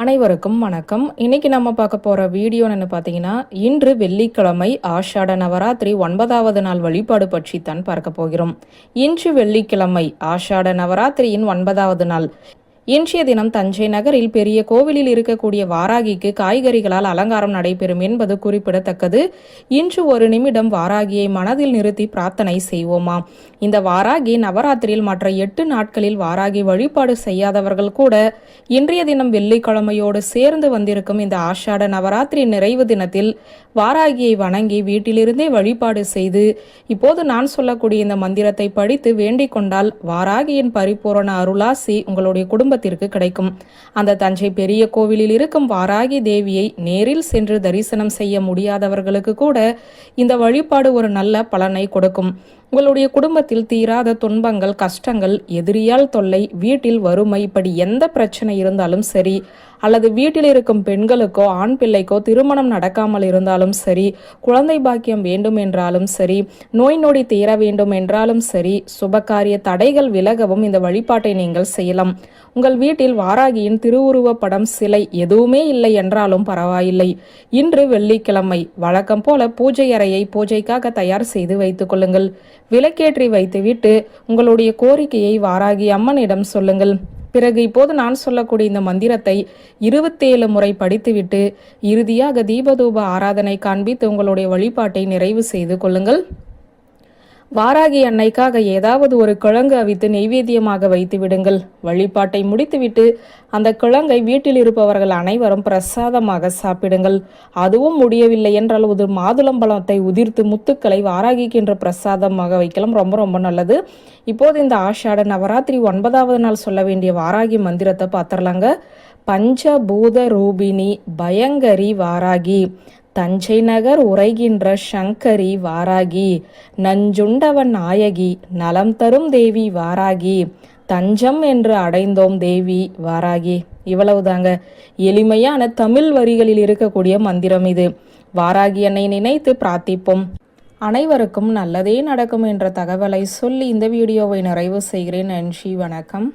அனைவருக்கும் வணக்கம். இன்னைக்கு நம்ம பார்க்க போற வீடியோ என்ன பார்த்தீங்கன்னா, இன்று வெள்ளிக்கிழமை ஆஷாட நவராத்திரி 9வது நாள் வழிபாடு பற்றி தான் பார்க்க போகிறோம். இன்று வெள்ளிக்கிழமை ஆஷாட நவராத்திரியின் 9வது நாள். இன்றைய தினம் தஞ்சை நகரில் பெரிய கோவிலில் இருக்கக்கூடிய வாராகிக்கு காய்கறிகளால் அலங்காரம் நடைபெறும் என்பது குறிப்பிடத்தக்கது. இன்று ஒரு நிமிடம் வாராகியை மனதில் நிறுத்தி பிரார்த்தனை செய்வோமா. இந்த வாராகி நவராத்திரியில் மற்ற 8 நாட்களில் வாராகி வழிபாடு செய்யாதவர்கள் கூட இன்றைய தினம் வெள்ளிக்கிழமையோடு சேர்ந்து வந்திருக்கும் இந்த ஆஷாட நவராத்திரி நிறைவு தினத்தில் வாராகியை வணங்கி வீட்டிலிருந்தே வழிபாடு செய்து இப்போது நான் சொல்லக்கூடிய இந்த மந்திரத்தை படித்து வேண்டிக் கொண்டால் வாராகியின் பரிபூரண அருளாசி உங்களுடைய குடும்பத்திற்கு கிடைக்கும். அந்த தஞ்சை பெரிய கோவிலில் இருக்கும் வாராகி தேவியை நேரில் சென்று தரிசனம் செய்ய முடியாதவர்களுக்கு கூட இந்த வழிபாடு ஒரு நல்ல பலனை கொடுக்கும். உங்களுடைய குடும்பத்தில் தீராத துன்பங்கள், கஷ்டங்கள், எதிரியால் தொல்லை, வீட்டில் வறுமை, இப்படி எந்த பிரச்சனை இருந்தாலும் சரி, அல்லது வீட்டில் இருக்கும் பெண்களுக்கோ ஆண் பிள்ளைக்கோ திருமணம் நடக்காமல் இருந்தாலும் சரி, குழந்தை பாக்கியம் வேண்டும் என்றாலும் சரி, நோய் நொடி தீர வேண்டும் என்றாலும் சரி, சுபகாரிய தடைகள் விலகவும் இந்த வழிபாட்டை நீங்கள் செய்யலாம். உங்கள் வீட்டில் வாராகியின் திருவுருவ படம், சிலை எதுவுமே இல்லை என்றாலும் பரவாயில்லை. இன்று வெள்ளிக்கிழமை வழக்கம் போல பூஜை அறையை பூஜைக்காக தயார் செய்து வைத்துக் கொள்ளுங்கள். விளக்கேற்றி வைத்துவிட்டு உங்களுடைய கோரிக்கையை வாராகி அம்மனிடம் சொல்லுங்கள். பிறகு இப்போது நான் சொல்லக்கூடிய இந்த மந்திரத்தை 27 முறை படித்துவிட்டு இறுதியாக தீபதூப ஆராதனை காண்பித்து உங்களுடைய வழிபாட்டை நிறைவு செய்து கொள்ளுங்கள். வாராகி அன்னைக்காக ஏதாவது ஒரு கிழங்கு அவித்து நெய்வேத்தியமாக வைத்து விடுங்கள். வழிபாட்டை முடித்துவிட்டு அந்த கிழங்கை வீட்டில் இருப்பவர்கள் அனைவரும் பிரசாதமாக சாப்பிடுங்கள். அதுவும் முடியவில்லை என்றால் ஒரு மாதுளம்பழத்தை உதிர்த்து முத்துக்களை வாராகிக்கு என்ற பிரசாதமாக வைக்கலாம். ரொம்ப ரொம்ப நல்லது. இப்போது இந்த ஆஷாட நவராத்திரி 9வது நாள் சொல்ல வேண்டிய வாராகி மந்திரத்தை பார்த்துடலாங்க. பஞ்சபூத ரூபிணி பயங்கரி வாராகி, தஞ்சை நகர் உரைகின்ற சங்கரி வாராகி, நஞ்சுண்டவன் நாயகி, நலம் தரும் தேவி வாராகி, தஞ்சம் என்று அடைந்தோம் தேவி வாராகி. இவ்வளவுதாங்க. எளிமையான தமிழ் வரிகளில் இருக்கக்கூடிய மந்திரம் இது. வாராகி அன்னை நினைத்து பிரார்த்திப்போம். அனைவருக்கும் நல்லதே நடக்கும் என்ற தகவலை சொல்லி இந்த வீடியோவை நிறைவு செய்கிறேன். நன்றி, வணக்கம்.